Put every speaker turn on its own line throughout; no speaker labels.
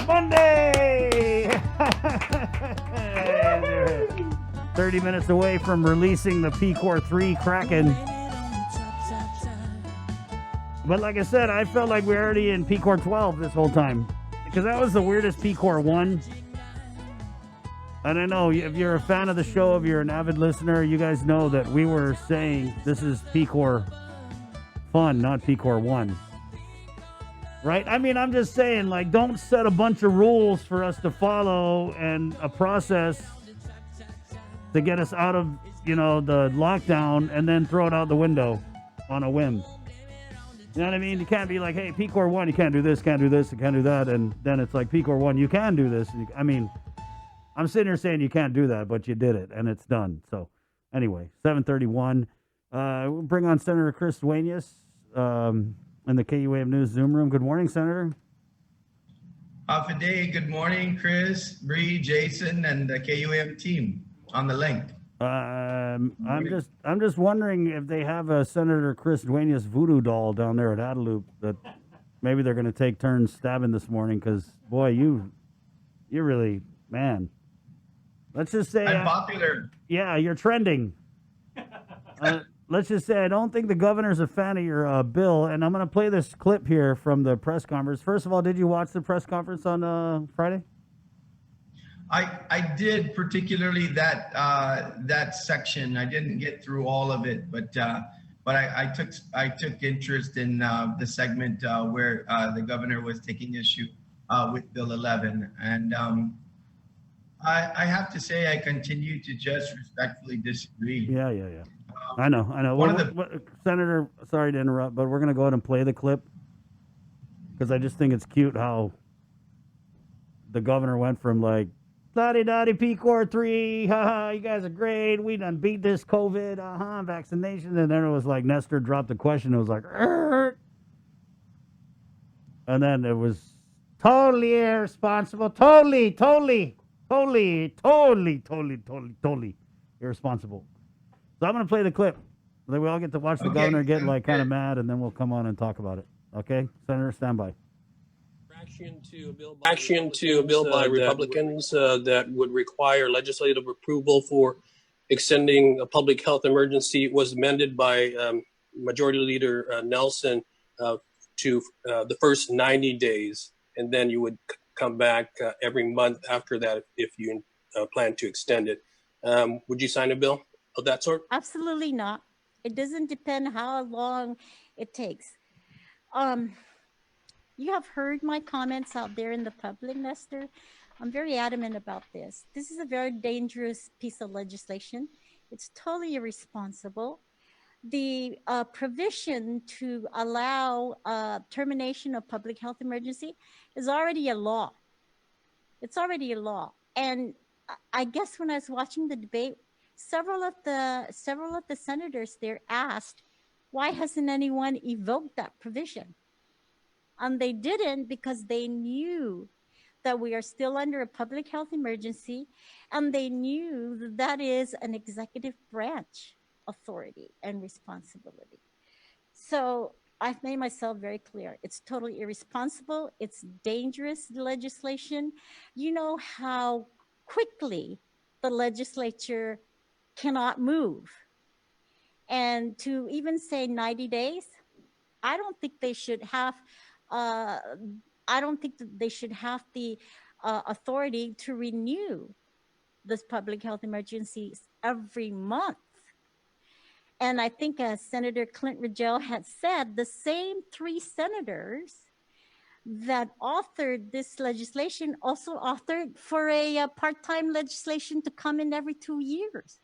Monday! 30 minutes away from releasing the P-Core 3 Kraken. But like I said, I felt like we were already in P-Core 12 this whole time. Because that was the weirdest P-Core 1. And I know if you're a fan of the show, if you're an avid listener, you guys know that we were saying this is P-Core fun, not P-Core 1. Right? I mean, I'm just saying, like, don't set a bunch of rules for us to follow and a process to get us out of, you know, the lockdown and then throw it out the window on a whim. You know what I mean? You can't be like, hey, P-Core 1, you can't do this, can't do this, you can't do that. And then it's like, P-Core 1, you can do this. I mean, I'm sitting here saying you can't do that, but you did it, and it's done. So, anyway, 7:31. We'll bring on Senator Chris Duenas in the KUAM News Zoom room. Good morning, Senator.
Fidei, good morning, Chris, Bree, Jason, and the KUAM team on the link.
I'm just wondering if they have a Senator Chris Duenas voodoo doll down there at Adelup that maybe they're going to take turns stabbing this morning because, boy, you really, man. Let's just say
I'm popular.
Yeah, you're trending. Let's just say I don't think the governor's a fan of your bill, and I'm going to play this clip here from the press conference. First of all, did you watch the press conference on Friday?
I did, particularly that section. I didn't get through all of it, but I took interest in the segment where the governor was taking issue with Bill 11, and I have to say I continue to just respectfully disagree.
Yeah. I know. Senator, sorry to interrupt, but we're going to go ahead and play the clip because I just think it's cute how the governor went from like, la-di-da-di P-Core 3, haha, you guys are great, we done beat this COVID, vaccination, and then it was like Nestor dropped the question, it was like, and then it was totally irresponsible, totally irresponsible. So I'm going to play the clip. Then we all get to watch the governor get like kind of mad, and then we'll come on and talk about it. Okay, Senator, stand by.
Action to a bill by Republicans that would require legislative approval for extending a public health emergency was amended by Majority Leader Nelson to the first 90 days, and then you would come back every month after that if you plan to extend it. Would you sign a bill of that sort?
Absolutely not. It doesn't depend how long it takes. You have heard my comments out there in the public, Nestor. I'm very adamant about this. This is a very dangerous piece of legislation. It's totally irresponsible. The provision to allow termination of public health emergency is already a law. It's already a law. And I guess when I was watching the debate, several of the senators there asked, why hasn't anyone evoked that provision? And they didn't because they knew that we are still under a public health emergency, and they knew that that is an executive branch authority and responsibility. So I've made myself very clear. It's totally irresponsible. It's dangerous legislation. You know how quickly the legislature cannot move. And to even say 90 days, I don't think they should have the authority to renew this public health emergencies every month. And I think as Senator Clint Rigel had said, the same 3 senators that authored this legislation also authored for a part-time legislation to come in every 2 years.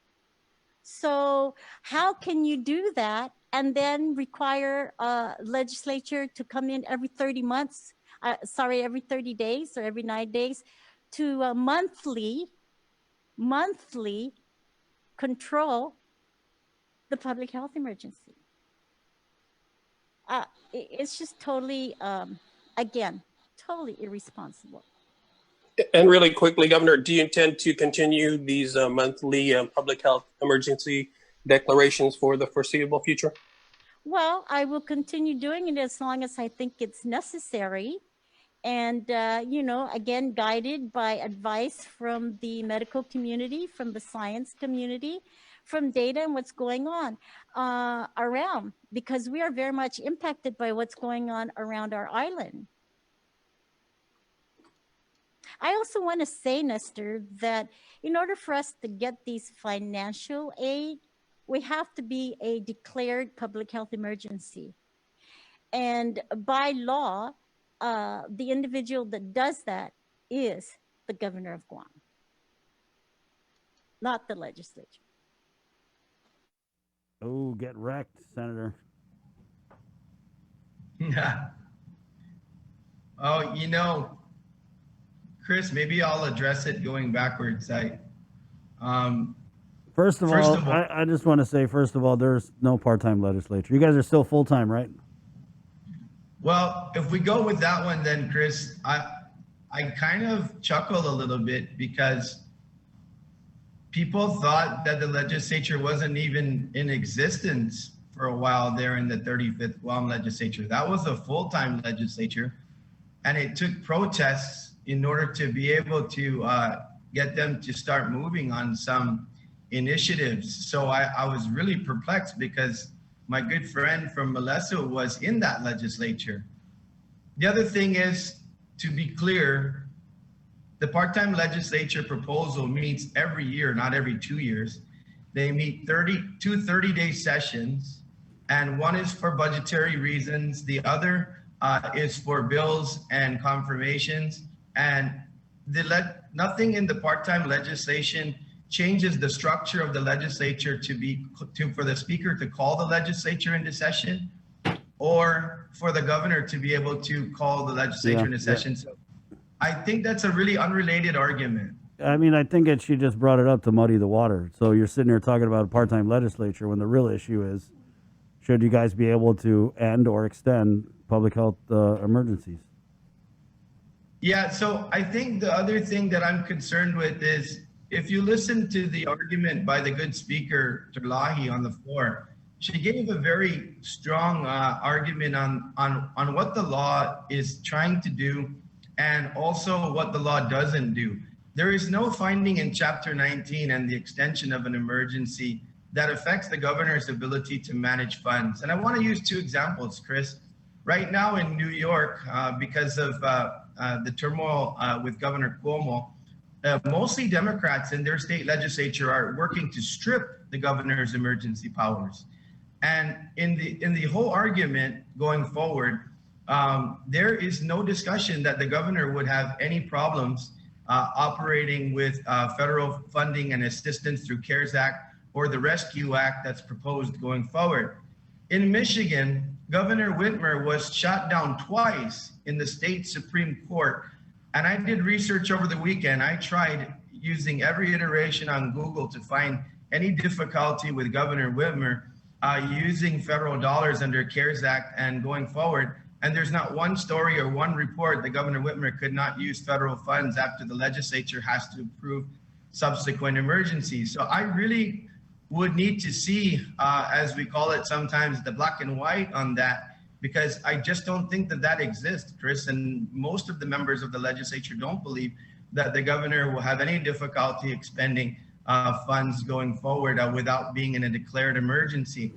So how can you do that and then require a legislature to come in every 30 days or every 9 days to monthly control the public health emergency? It's just totally, again, totally irresponsible.
And really quickly, Governor, do you intend to continue these monthly public health emergency declarations for the foreseeable future?
Well, I will continue doing it as long as I think it's necessary. And, again, guided by advice from the medical community, from the science community, from data and what's going on around, because we are very much impacted by what's going on around our island. I also want to say, Nestor, that in order for us to get these financial aid, we have to be a declared public health emergency. And by law, the individual that does that is the governor of Guam, not the legislature.
Oh, get wrecked, Senator.
Yeah. Oh, Chris, maybe I'll address it going backwards.
First of all, I just want to say, first of all, there's no part-time legislature. You guys are still full-time, right?
Well, if we go with that one, then Chris, I kind of chuckle a little bit because people thought that the legislature wasn't even in existence for a while there in the 35th Guam legislature. That was a full-time legislature, and it took protests in order to be able to get them to start moving on some initiatives. So I was really perplexed because my good friend from Moleso was in that legislature. The other thing is, to be clear, the part-time legislature proposal meets every year, not every 2 years. They meet 2 30-day sessions, and one is for budgetary reasons. The other is for bills and confirmations. And nothing in the part-time legislation changes the structure of the legislature for the speaker to call the legislature into session, or for the governor to be able to call the legislature into session. So I think that's a really unrelated argument.
I mean, I think she just brought it up to muddy the water. So you're sitting here talking about a part-time legislature when the real issue is, should you guys be able to end or extend public health emergencies?
Yeah, so I think the other thing that I'm concerned with is, if you listen to the argument by the good speaker, Terlahi, on the floor, she gave a very strong argument on what the law is trying to do and also what the law doesn't do. There is no finding in Chapter 19 and the extension of an emergency that affects the governor's ability to manage funds. And I want to use 2 examples, Chris. Right now in New York, because of the turmoil with Governor Cuomo, mostly Democrats in their state legislature are working to strip the governor's emergency powers. And in the whole argument going forward, there is no discussion that the governor would have any problems operating with federal funding and assistance through CARES Act or the Rescue Act that's proposed going forward. In Michigan, Governor Whitmer was shot down twice in the state Supreme Court. And I did research over the weekend. I tried using every iteration on Google to find any difficulty with Governor Whitmer using federal dollars under CARES Act and going forward. And there's not one story or one report that Governor Whitmer could not use federal funds after the legislature has to approve subsequent emergencies. So I really would need to see, as we call it sometimes, the black and white on that, because I just don't think that exists, Chris. And most of the members of the legislature don't believe that the governor will have any difficulty expending funds going forward without being in a declared emergency.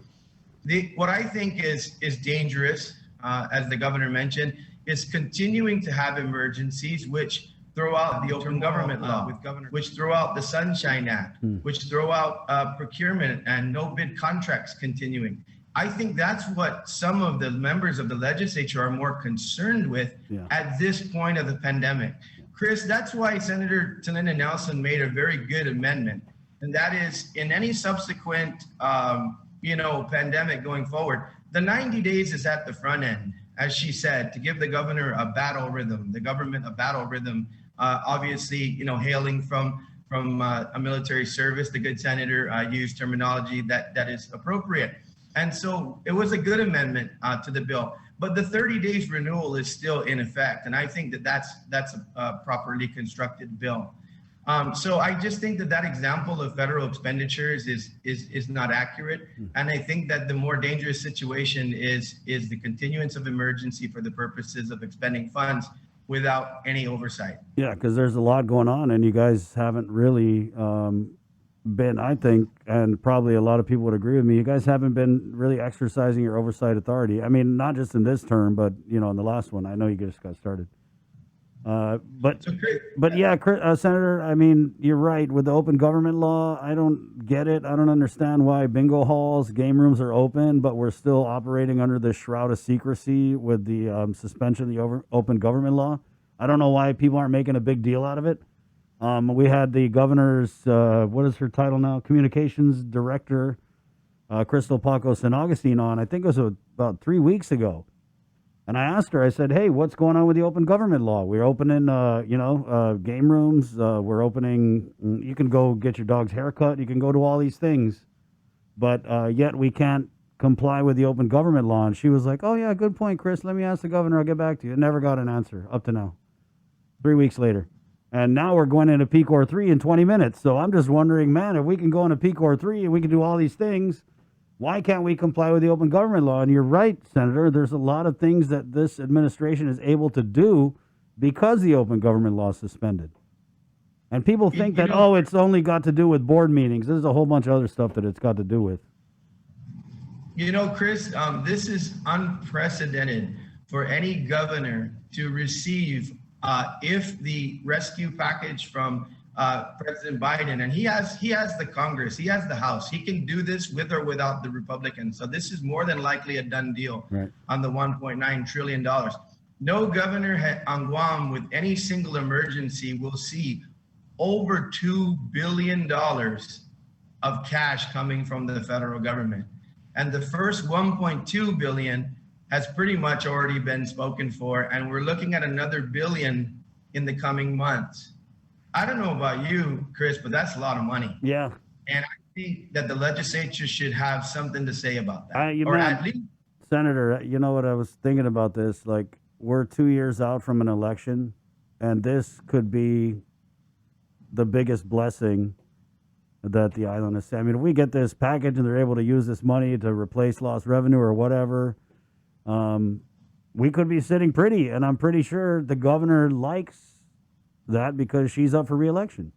What I think is dangerous, as the governor mentioned, is continuing to have emergencies which throw out the open government law, which throw out the Sunshine Act, which throw out procurement and no bid contracts continuing. I think that's what some of the members of the legislature are more concerned with at this point of the pandemic. Chris, that's why Senator Talina Nelson made a very good amendment. And that is, in any subsequent pandemic going forward, the 90 days is at the front end, as she said, to give the governor a battle rhythm, the government a battle rhythm, obviously, hailing from a military service. The good senator used terminology that is appropriate. And so it was a good amendment to the bill, but the 30 days renewal is still in effect. And I think that's a properly constructed bill. So I just think that example of federal expenditures is not accurate. And I think that the more dangerous situation is the continuance of emergency for the purposes of expending funds without any oversight.
Yeah, because there's a lot going on, and you guys haven't really been, I think, and probably a lot of people would agree with me, you guys haven't been really exercising your oversight authority. I mean, not just in this term, but, you know, in the last one. I know you just got started. But yeah, Senator, I mean, you're right. With the open government law, I don't get it. I don't understand why bingo halls, game rooms are open, but we're still operating under the shroud of secrecy with the suspension of the open government law. I don't know why people aren't making a big deal out of it. We had the governor's, what is her title now? Communications Director, Crystal Paco San Augustine on, I think it was about 3 weeks ago. And I asked her, I said, hey, what's going on with the open government law? We're opening, game rooms. We're opening, you can go get your dog's haircut. You can go to all these things. But yet we can't comply with the open government law. And she was like, oh, yeah, good point, Chris. Let me ask the governor. I'll get back to you. Never got an answer up to now. 3 weeks later. And now we're going into PCOR 3 in 20 minutes. So I'm just wondering, man, if we can go into PCOR 3 and we can do all these things, why can't we comply with the open government law? And you're right, Senator. There's a lot of things that this administration is able to do because the open government law is suspended. And people think that, oh, it's only got to do with board meetings. There's a whole bunch of other stuff that it's got to do with.
You know, Chris, this is unprecedented for any governor to receive if the rescue package from President Biden, and he has the Congress, he has the House, he can do this with or without the Republicans. So this is more than likely a done deal on the $1.9 trillion. No governor on Guam with any single emergency will see over $2 billion of cash coming from the federal government. And the first 1.2 billion has pretty much already been spoken for. And we're looking at another billion in the coming months. I don't know about you, Chris, but that's a lot of money.
Yeah.
And I think that the legislature should have something to say about that.
At least, Senator, you know what I was thinking about this? Like, we're 2 years out from an election, and this could be the biggest blessing that the island has. I mean, if we get this package and they're able to use this money to replace lost revenue or whatever, we could be sitting pretty. And I'm pretty sure the governor likes that because she's up for re-election.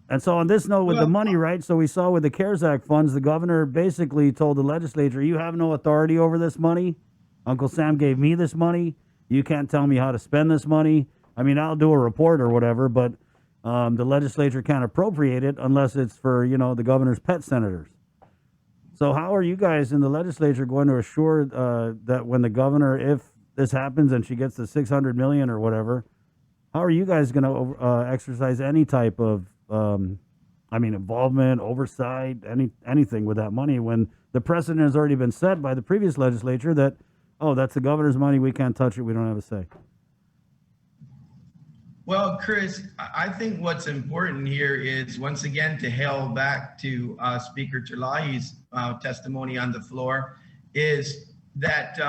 And so on this note with the money, right? So we saw with the CARES Act funds, the governor basically told the legislature, you have no authority over this money. Uncle Sam gave me this money. You can't tell me how to spend this money. I mean, I'll do a report or whatever, but the legislature can't appropriate it unless it's for, you know, the governor's pet senators. So how are you guys in the legislature going to assure that when the governor, if this happens and she gets the $600 million or whatever, how are you guys going to exercise any type of, involvement, oversight, anything with that money when the precedent has already been set by the previous legislature that, oh, that's the governor's money, we can't touch it, we don't have a say?
Well, Chris, I think what's important here is, once again, to hail back to Speaker Terlahi's testimony on the floor, is that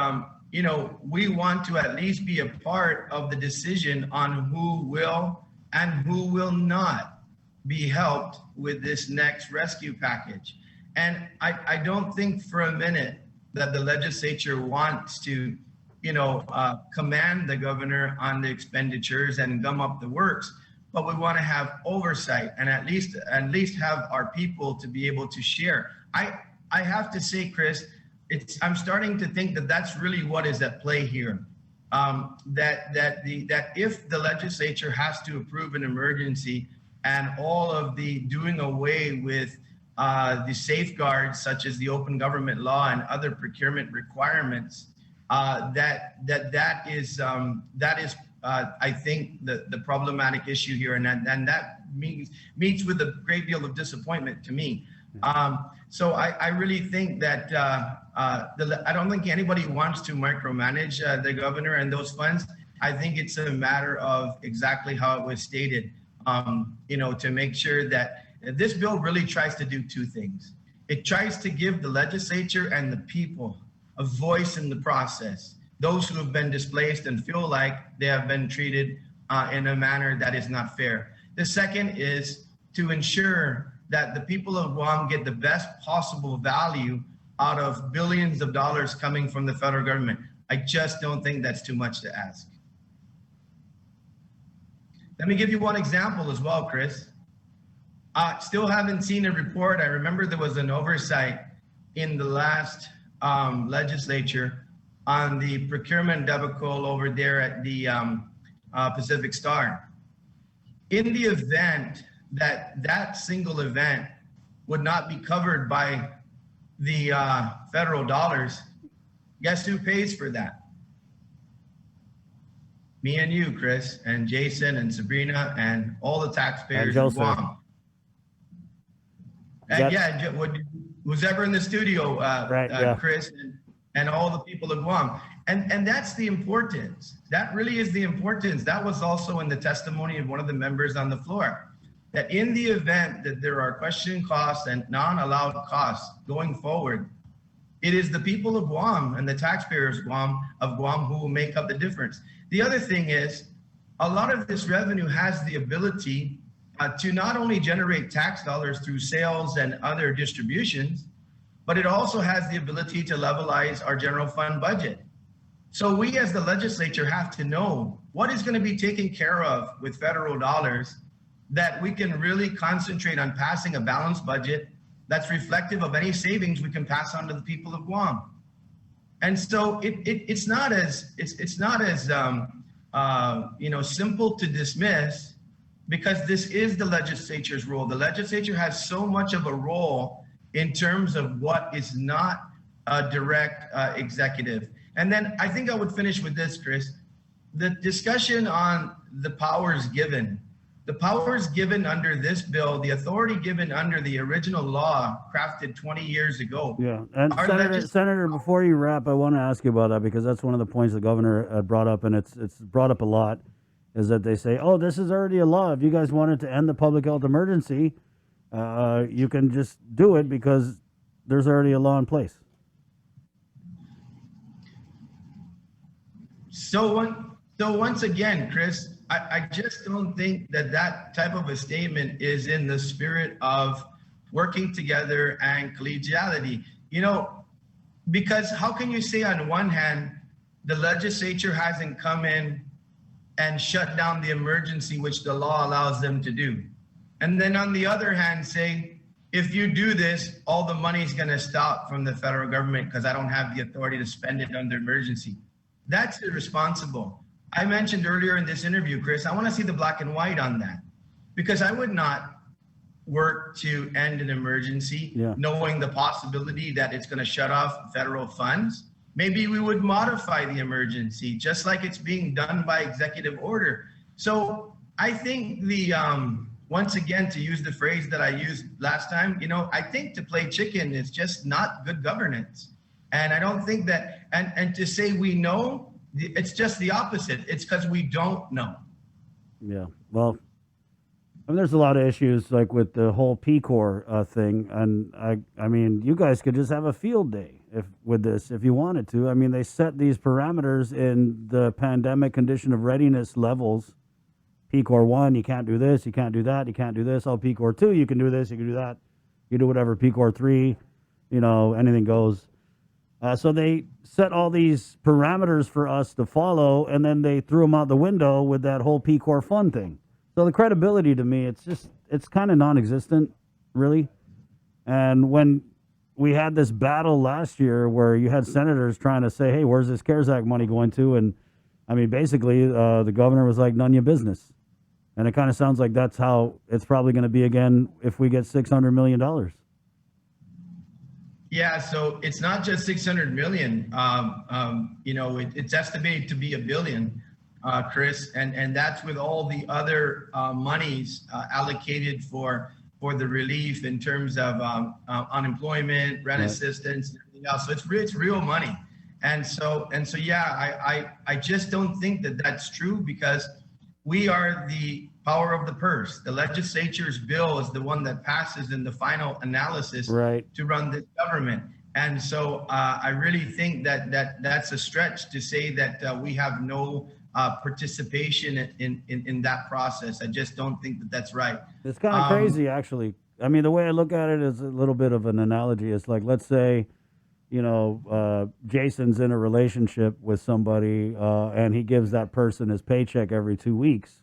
we want to at least be a part of the decision on who will and who will not be helped with this next rescue package. And I don't think for a minute that the legislature wants to, command the governor on the expenditures and gum up the works, but we want to have oversight and at least have our people to be able to share. I have to say, Chris, I'm starting to think that that's really what is at play here. That if the legislature has to approve an emergency and all of the doing away with the safeguards such as the open government law and other procurement requirements, that is I think the problematic issue here, and that meets with a great deal of disappointment to me. So I really think that I don't think anybody wants to micromanage the governor and those funds. I think it's a matter of exactly how it was stated, to make sure that this bill really tries to do two things. It tries to give the legislature and the people a voice in the process, those who have been displaced and feel like they have been treated in a manner that is not fair. The second is to ensure that the people of Guam get the best possible value out of billions of dollars coming from the federal government. I just don't think that's too much to ask. Let me give you one example as well, Chris. Still haven't seen a report. I remember there was an oversight in the last legislature on the procurement debacle over there at the Pacific Star. In the event that that single event would not be covered by the federal dollars, guess who pays for that? Me and you, Chris, and Jason, and Sabrina, and all the taxpayers in Guam. And yeah, who's ever in the studio, Chris, and all the people of Guam. And that's the importance. That really is the importance. That was also in the testimony of one of the members on the floor, that in the event that there are question costs and non-allowed costs going forward, it is the people of Guam and the taxpayers of Guam who will make up the difference. The other thing is, a lot of this revenue has the ability to not only generate tax dollars through sales and other distributions, but it also has the ability to levelize our general fund budget. So we as the legislature have to know what is going to be taken care of with federal dollars, that we can really concentrate on passing a balanced budget that's reflective of any savings we can pass on to the people of Guam. And so it's not as simple to dismiss, because this is the legislature's role. The legislature has so much of a role in terms of what is not a direct executive. And then I think I would finish with this, Chris. The discussion on the powers given. The powers given under this bill, the authority given under the original law crafted 20 years ago.
Yeah, and Senator, before you wrap, I want to ask you about that, because that's one of the points the governor brought up, and it's brought up a lot, is that they say, oh, this is already a law. If you guys wanted to end the public health emergency, you can just do it because there's already a law in place.
So once again, Chris, I just don't think that type of a statement is in the spirit of working together and collegiality. Because how can you say on one hand, the legislature hasn't come in and shut down the emergency, which the law allows them to do, and then on the other hand say, if you do this, all the money's going to stop from the federal government because I don't have the authority to spend it under emergency? That's irresponsible. I mentioned earlier in this interview, Chris, I want to see the black and white on that, because I would not work to end an emergency knowing the possibility that it's going to shut off federal funds. Maybe we would modify the emergency just like it's being done by executive order. So I think once again, to use the phrase that I used last time, I think to play chicken is just not good governance. And I don't think that, and to say we know, it's just the opposite. It's because we don't know.
Yeah, well, I mean, there's a lot of issues like with the whole P Corps thing, and I mean, you guys could just have a field day with this if you wanted to. I mean, they set these parameters in the pandemic condition of readiness levels. P Corps 1, you can't do this, you can't do that, you can't do this. Oh, P Corps 2, you can do this, you can do that, you do whatever. P Corps 3, anything goes. So they set all these parameters for us to follow, and then they threw them out the window with that whole P Corps fund thing. So the credibility to me, it's kind of non-existent, really. And when we had this battle last year where you had senators trying to say, hey, where's this CARES Act money going to? And I mean, basically, the governor was like, none of your business. And it kind of sounds like that's how it's probably going to be again if we get $600 million.
Yeah, so it's not just 600 million. It's estimated to be $1 billion, Chris, and that's with all the other monies allocated for the relief in terms of unemployment, rent assistance, and everything else. So it's real money, and so yeah, I just don't think that that's true, because we are the power of the purse. The legislature's bill is the one that passes in the final analysis to run this government. And so I really think that's a stretch to say that we have no participation in that process. I just don't think that that's right.
It's kind of crazy, actually. I mean, the way I look at it is a little bit of an analogy. It's like, let's say, Jason's in a relationship with somebody and he gives that person his paycheck every 2 weeks.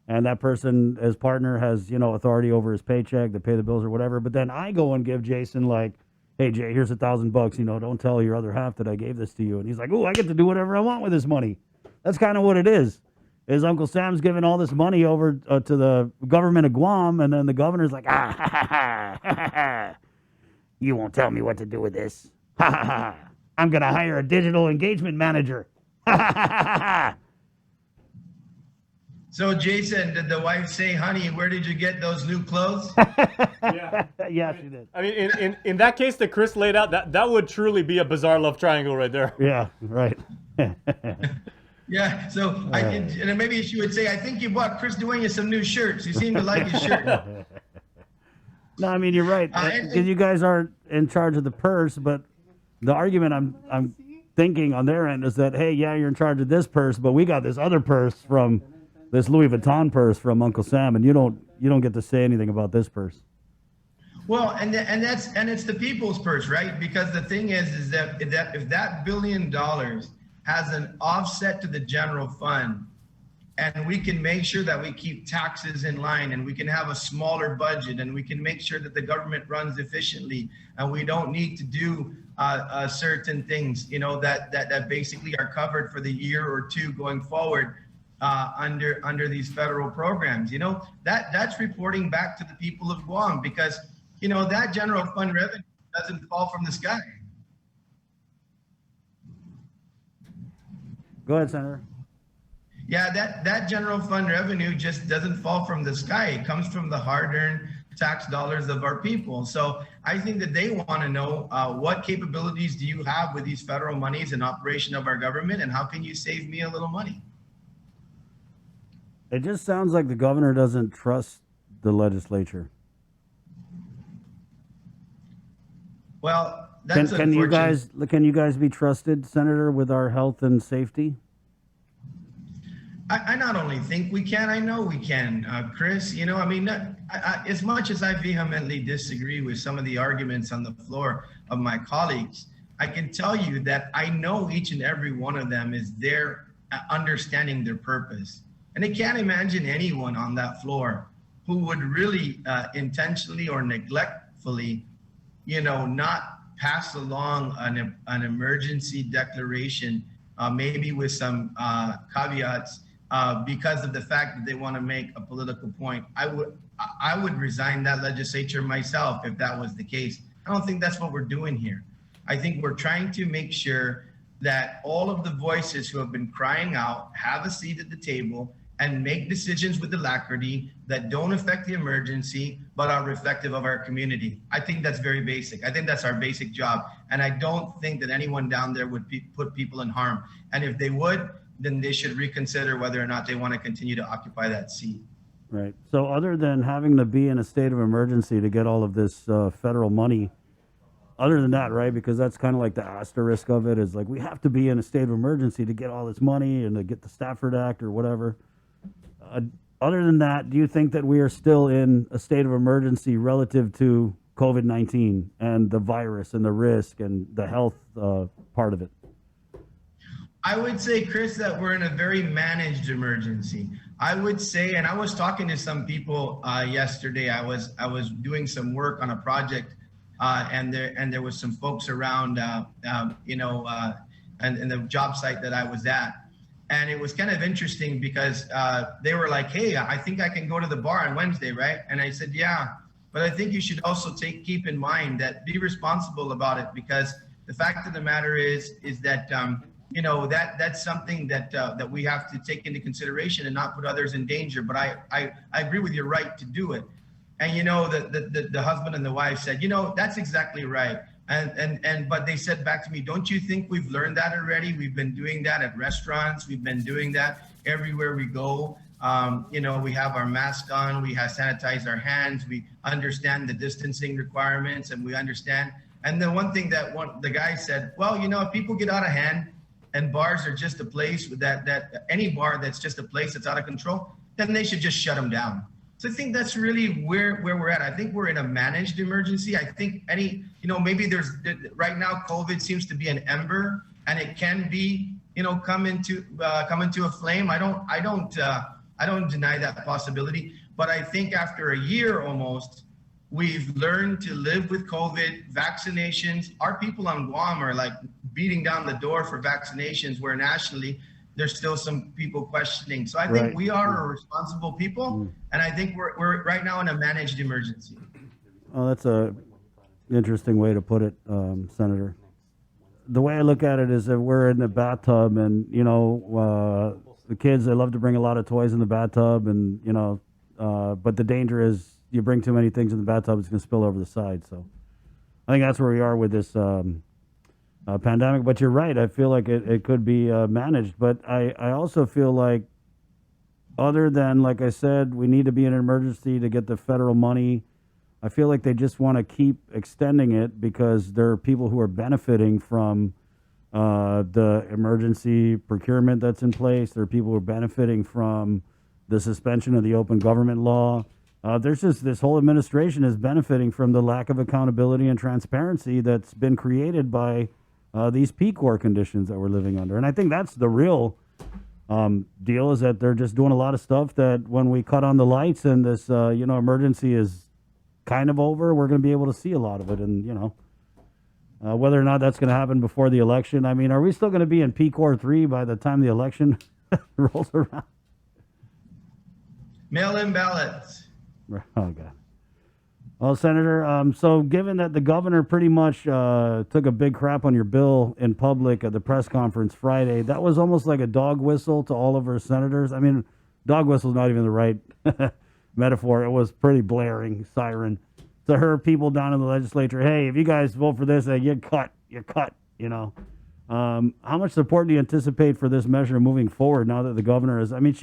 and that person, his partner, has, you know, authority over his paycheck to pay the bills or whatever. But then I go and give Jason, like, hey, Jay, here's $1,000. You know, don't tell your other half that I gave this to you. And he's like, oh, I get to do whatever I want with this money. That's kind of what it is. Is Uncle Sam's giving all this money over to the government of Guam, and then the governor's like, ha, ha, ha, ha, ha. You won't tell me what to do with this. Ha, ha, ha. I'm going to hire a digital engagement manager. Ha, ha, ha, ha, ha.
So, Jason, did the wife say, honey, where did you get those new clothes?
Yeah.
Yeah, she did.
I mean, in that case that Chris laid out, that would truly be a bizarre love triangle right there.
Yeah, right.
Yeah, so I can, and maybe she would say, I think you bought Chris Duenas some new shirts. You seem to like his shirt.
No, I mean, you're right. Because you guys aren't in charge of the purse, but the argument I'm thinking on their end is that, hey, yeah, you're in charge of this purse, but we got this other purse from this Louis Vuitton purse from Uncle Sam, and you don't get to say anything about this purse.
Well, and it's the people's purse, right? Because the thing is that if that $1 billion has an offset to the general fund, and we can make sure that we keep taxes in line, and we can have a smaller budget, and we can make sure that the government runs efficiently, and we don't need to do certain things, you know, that basically are covered for the year or two going forward under these federal programs. You know, that's reporting back to the people of Guam, because, you know, that general fund revenue doesn't fall from the sky.
Go ahead, Senator.
Yeah, that general fund revenue just doesn't fall from the sky. It comes from the hard-earned tax dollars of our people. So I think that they want to know what capabilities do you have with these federal monies in operation of our government, and how can you save me a little money?
It just sounds like the governor doesn't trust the legislature.
Well, that's
can you guys be trusted, Senator, with our health and safety?
I not only think we can, I know we can, Chris. You know, I mean, as much as I vehemently disagree with some of the arguments on the floor of my colleagues, I can tell you that I know each and every one of them is there understanding their purpose. And I can't imagine anyone on that floor who would really intentionally or neglectfully, you know, not pass along an emergency declaration, maybe with some caveats, because of the fact that they want to make a political point. I would resign that legislature myself if that was the case. I don't think that's what we're doing here. I think we're trying to make sure that all of the voices who have been crying out have a seat at the table and make decisions with alacrity that don't affect the emergency, but are reflective of our community. I think that's very basic. I think that's our basic job. And I don't think that anyone down there would put people in harm. And if they would, then they should reconsider whether or not they want to continue to occupy that seat.
Right. So other than having to be in a state of emergency to get all of this federal money, other than that, right, because that's kind of like the asterisk of it, is like we have to be in a state of emergency to get all this money and to get the Stafford Act or whatever. Other than that, do you think that we are still in a state of emergency relative to COVID-19 and the virus and the risk and the health part of it?
I would say, Chris, that we're in a very managed emergency. I would say, and I was talking to some people yesterday. I was doing some work on a project, and there was some folks around, you know, and the job site that I was at. And it was kind of interesting because they were like, hey, I think I can go to the bar on Wednesday, right? And I said, yeah, but I think you should also keep in mind that be responsible about it, because the fact of the matter is that, you know, that's something that we have to take into consideration and not put others in danger. But I agree with your right to do it. And, you know, the husband and the wife said, you know, that's exactly right. But they said back to me, don't you think we've learned that already? We've been doing that at restaurants. We've been doing that everywhere we go. You know, we have our mask on, we have sanitized our hands, we understand the distancing requirements, and we understand. And the one thing that the guy said, well, you know, if people get out of hand and bars are just a place that any bar that's just a place that's out of control, then they should just shut them down. So I think that's really where we're at. I think we're in a managed emergency. I think you know, maybe right now COVID seems to be an ember, and it can be, you know, come into a flame. I don't I don't deny that possibility, but I think after a year almost, we've learned to live with COVID, vaccinations. Our people on Guam are like beating down the door for vaccinations, where nationally there's still some people questioning. So I think we are a responsible people, and I think we're right now in a managed emergency.
Oh, that's a interesting way to put it, Senator. The way I look at it is that we're in the bathtub, and the kids, they love to bring a lot of toys in the bathtub, and but the danger is you bring too many things in the bathtub, it's going to spill over the side. So I think that's where we are with this pandemic. But you're right. I feel like it could be managed. But I also feel like, other than, like I said, we need to be in an emergency to get the federal money, I feel like they just want to keep extending it because there are people who are benefiting from the emergency procurement that's in place. There are people who are benefiting from the suspension of the open government law. There's just, this whole administration is benefiting from the lack of accountability and transparency that's been created by these PCOR conditions that we're living under. And I think that's the real deal, is that they're just doing a lot of stuff that when we cut on the lights and this emergency is kind of over, we're going to be able to see a lot of it. And whether or not that's going to happen before the election, I mean, are we still going to be in PCOR 3 by the time the election rolls around?
Mail-in ballots.
Oh, God. Well, Senator, so given that the governor pretty much took a big crap on your bill in public at the press conference Friday, that was almost like a dog whistle to all of our senators. I mean, dog whistle is not even the right metaphor. It was pretty blaring siren to her people down in the legislature. Hey, if you guys vote for this, you're cut. How much support do you anticipate for this measure moving forward now that the governor is, I mean,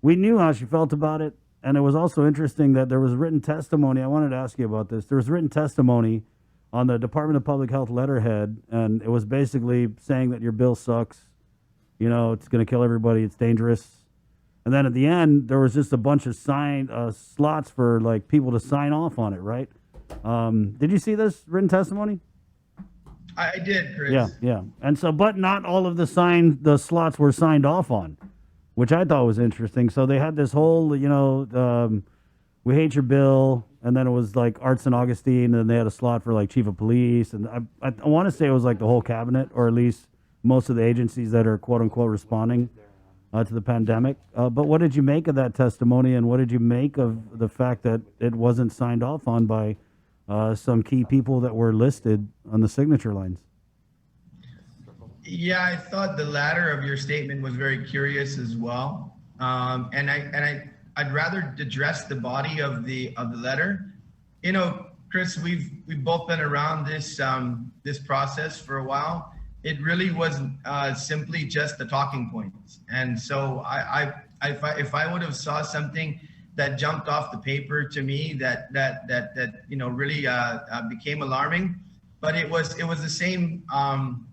we knew how she felt about it. And it was also interesting that there was written testimony. I wanted to ask you about this. There was written testimony on the Department of Public Health letterhead, and it was basically saying that your bill sucks. It's going to kill everybody. It's dangerous. And then at the end, there was just a bunch of slots for like people to sign off on it, right? Did you see this written testimony?
I did, Chris.
Yeah. And so, but not all of the slots were signed off on, which I thought was interesting. So they had this whole, we hate your bill, and then it was like Arts and Augustine, and then they had a slot for like chief of police, and I want to say it was like the whole cabinet, or at least most of the agencies that are quote unquote responding to the pandemic. But what did you make of that testimony, and what did you make of the fact that it wasn't signed off on by some key people that were listed on the signature lines?
Yeah, I thought the latter of your statement was very curious as well, and I'd rather address the body of the letter. Chris, we've both been around this process for a while. It really was simply just the talking points, and so if I would have saw something that jumped off the paper to me that really became alarming. But it was the same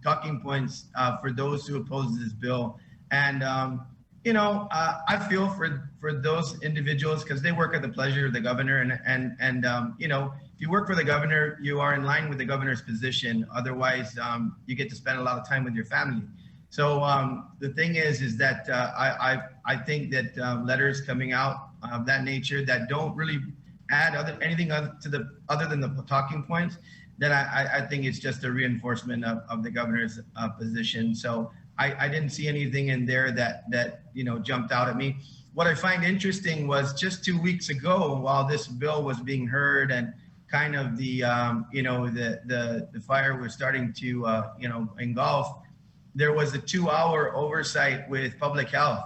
talking points for those who oppose this bill, and I feel for those individuals because they work at the pleasure of the governor, and if you work for the governor, you are in line with the governor's position. Otherwise, you get to spend a lot of time with your family. So the thing is that I think that letters coming out of that nature that don't really add anything other than the talking points, then I think it's just a reinforcement of the governor's position. So I didn't see anything in there that jumped out at me. What I find interesting was just 2 weeks ago, while this bill was being heard and kind of the fire was starting to engulf, there was a 2-hour oversight with public health,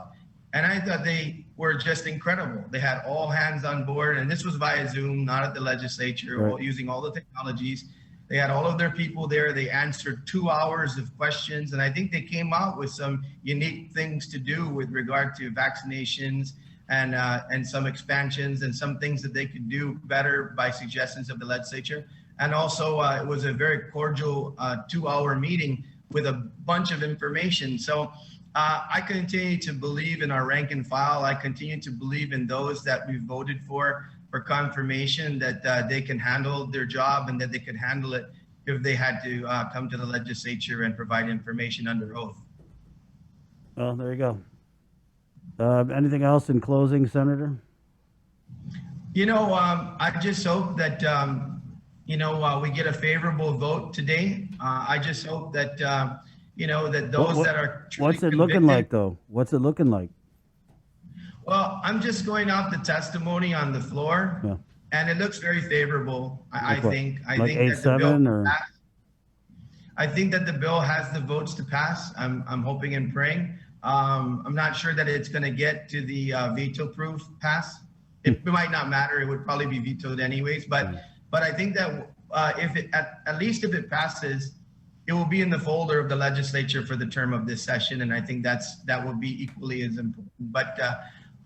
and I thought they were just incredible. They had all hands on board, and this was via Zoom, not at the legislature,
right,
using all the technologies. They had all of their people there. They answered 2 hours of questions, and I think they came out with some unique things to do with regard to vaccinations and some expansions and some things that they could do better by suggestions of the legislature. And also, it was a very cordial 2-hour meeting with a bunch of information. So I continue to believe in our rank and file. I continue to believe in those that we voted for confirmation that they can handle their job and that they could handle it if they had to come to the legislature and provide information under oath.
Well, there you go. Anything else in closing, Senator?
I just hope that, we get a favorable vote today. I just hope that, that those that are truly
What's it looking
convicted-
like, though? What's it looking like?
Well, I'm just going off the testimony on the floor,
Yeah.
and it looks very favorable. I
Like what?
think. I
Like
think that the
8-7
bill
or?
pass. I think that the bill has the votes to pass. I'm hoping and praying. I'm not sure that it's going to get to the veto-proof pass. It might not matter. It would probably be vetoed anyways. But I think that if it at least if it passes, it will be in the folder of the legislature for the term of this session, and I think that will be equally as important. But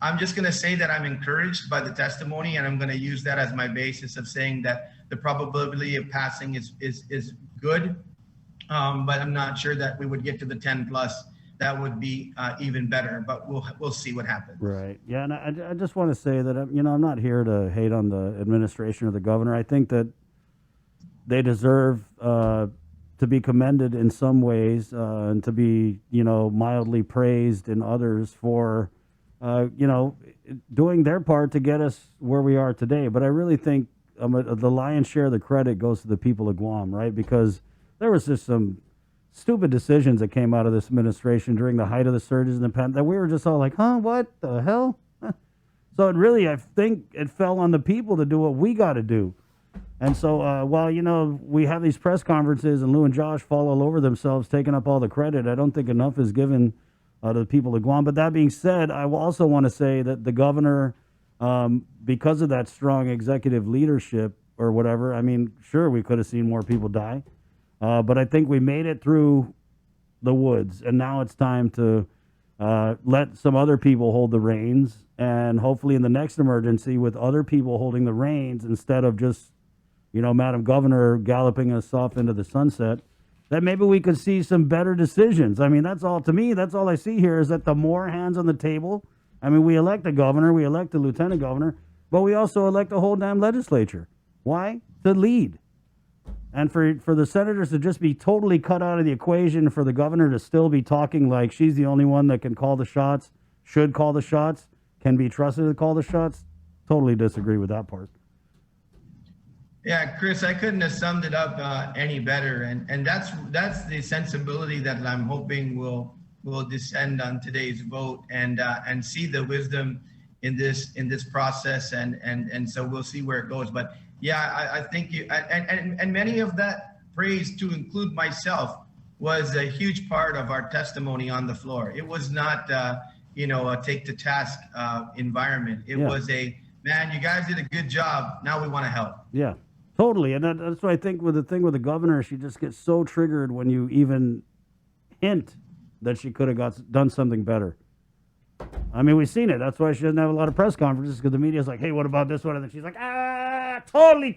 I'm just going to say that I'm encouraged by the testimony, and I'm going to use that as my basis of saying that the probability of passing is good. But I'm not sure that we would get to the 10 plus. That would be even better, but we'll see what happens.
Right. Yeah, and I just want to say that I'm not here to hate on the administration or the governor. I think that they deserve to be commended in some ways and to be mildly praised in others for doing their part to get us where we are today. But I really think the lion's share of the credit goes to the people of Guam, right? Because there was just some stupid decisions that came out of this administration during the height of the surges in the pandemic that we were just all like, what the hell? So it really, I think it fell on the people to do what we got to do. And so while, we have these press conferences and Lou and Josh fall all over themselves, taking up all the credit, I don't think enough is given to the people of Guam. But that being said, I also want to say that the governor, because of that strong executive leadership or whatever, I mean, sure, we could have seen more people die. But I think we made it through the woods, and now it's time to let some other people hold the reins, and hopefully in the next emergency with other people holding the reins instead of just, Madam Governor galloping us off into the sunset, that maybe we could see some better decisions. I mean, that's all I see here is that the more hands on the table, I mean, we elect a governor, we elect a lieutenant governor, but we also elect a whole damn legislature. Why? To lead. And for the senators to just be totally cut out of the equation, for the governor to still be talking like she's the only one that can call the shots, should call the shots, can be trusted to call the shots, totally disagree with that part.
Yeah, Chris, I couldn't have summed it up any better, and that's the sensibility that I'm hoping will descend on today's vote, and see the wisdom in this process, and so we'll see where it goes. But yeah, I think you and many of that praise, to include myself, was a huge part of our testimony on the floor. It was not a take to task environment. It was a, man, you guys did a good job. Now we want to help.
Yeah. Totally, and that's what I think with the governor. She just gets so triggered when you even hint that she could have done something better. I mean, we've seen it. That's why she doesn't have a lot of press conferences, because the media's like, hey, what about this one? And then she's like, totally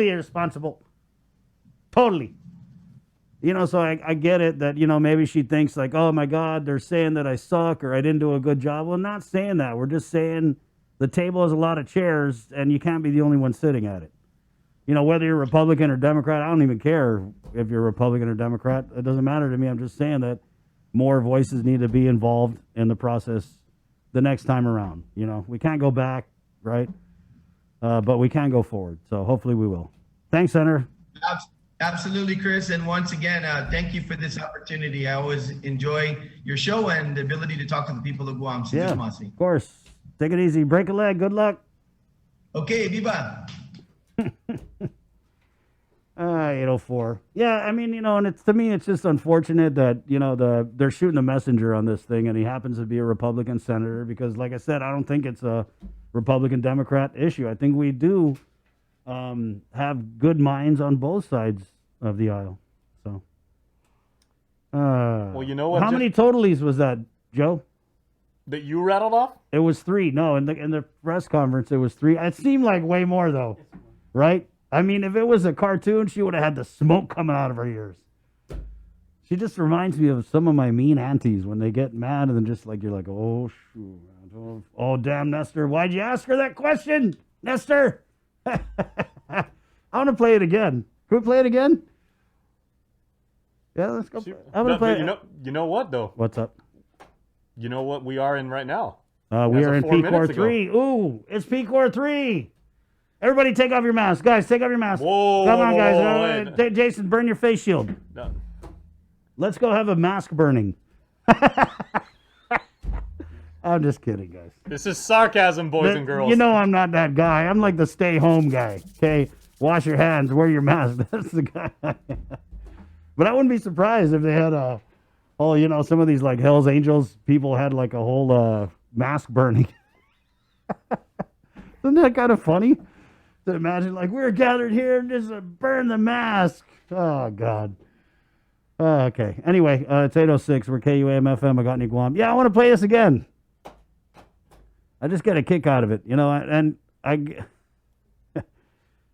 irresponsible. Totally. So I get it that, maybe she thinks like, oh my God, they're saying that I suck or I didn't do a good job. Well, not saying that. We're just saying the table has a lot of chairs and you can't be the only one sitting at it. Whether you're Republican or Democrat, I don't even care if you're Republican or Democrat. It doesn't matter to me. I'm just saying that more voices need to be involved in the process the next time around. We can't go back, right? But we can go forward. So hopefully we will. Thanks, Senator.
Absolutely, Chris. And once again, thank you for this opportunity. I always enjoy your show and the ability to talk to the people of Guam.
Yeah, of course. Take it easy. Break a leg. Good luck.
Okay, viva.
804. Yeah, I mean, and to me, it's just unfortunate that, they're shooting the messenger on this thing, and he happens to be a Republican senator because, like I said, I don't think it's a Republican-Democrat issue. I think we do have good minds on both sides of the aisle. So,
well, you know what?
How many totalies was that, Joe?
That you rattled off?
It was 3. No, in the press conference, it was 3. It seemed like way more, though, right? I mean, if it was a cartoon, she would have had the smoke coming out of her ears. She just reminds me of some of my mean aunties when they get mad and then just like, you're like, oh, shoot. Oh, damn, Nestor. Why'd you ask her that question, Nestor? I want to play it again. Can we play it again? Yeah, let's go.
Shoot.
I'm gonna
But
play.
you know what though?
What's up?
You know what we are in right now?
We
As
are
of
in
4
P
minutes
Core
ago.
3. Ooh, it's P Core 3. Everybody take off your mask. Guys, take off your mask.
Whoa,
Come on,
whoa,
guys.
whoa, wait.
Jason, burn your face shield.
No.
Let's go have a mask burning. I'm just kidding, guys.
This is sarcasm, boys and girls.
You know I'm not that guy. I'm like the stay home guy. Okay, wash your hands, wear your mask. That's the guy. But I wouldn't be surprised if they had some of these like Hell's Angels people had like a whole mask burning. Isn't that kind of funny to imagine? Like we're gathered here just to burn the mask. Oh God. Okay. Anyway, it's 8:06. We're KUAM-FM. I got any Guam. Yeah, I want to play this again. I just get a kick out of it, and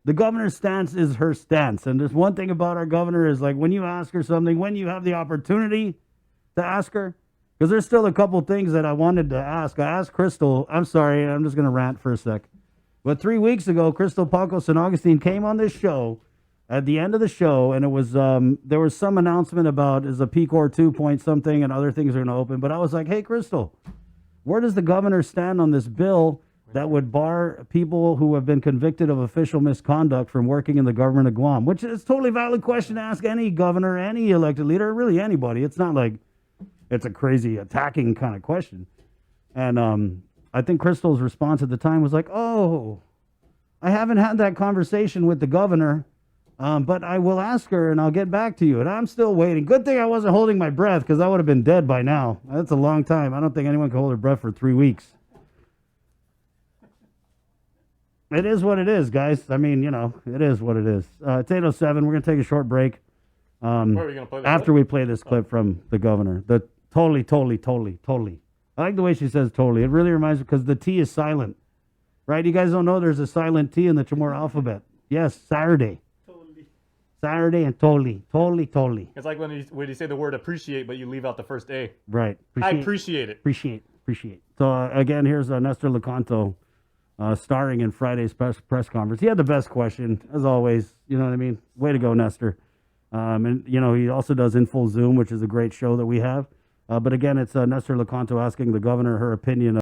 the governor's stance is her stance. And there's one thing about our governor is like when you ask her something, when you have the opportunity to ask her, because there's still a couple things that I wanted to ask. I asked Crystal, I'm sorry, I'm just going to rant for a sec. But 3 weeks ago, Crystal Paco San Augustine came on this show at the end of the show, and it was there was some announcement about is a PCOR 2 point something and other things are going to open. But I was like, hey, Crystal, where does the governor stand on this bill that would bar people who have been convicted of official misconduct from working in the government of Guam? Which is a totally valid question to ask any governor, any elected leader, really anybody. It's not like it's a crazy attacking kind of question. And I think Crystal's response at the time was like, oh, I haven't had that conversation with the governor, but I will ask her and I'll get back to you. And I'm still waiting. Good thing I wasn't holding my breath because I would have been dead by now. That's a long time. I don't think anyone can hold their breath for 3 weeks. It is what it is, guys. I mean, it is what it is. It's 8:07. We're going to take a short break.
Where are we going to play this
After
clip?
we play this clip from the governor. The totally. I like the way she says totally. It really reminds me because the T is silent. Right? You guys don't know there's a silent T in the Chamorro alphabet. Yes, Saturday. Totally. Saturday and totally.
It's like when you say the word appreciate, but you leave out the first A.
Right.
I appreciate it.
Appreciate. So, again, here's Nestor Lecanto starring in Friday's press conference. He had the best question, as always. You know what I mean? Way to go, Nestor. And, he also does In Full Zoom, which is a great show that we have. But, again, it's Nestor Lecanto asking the governor her opinion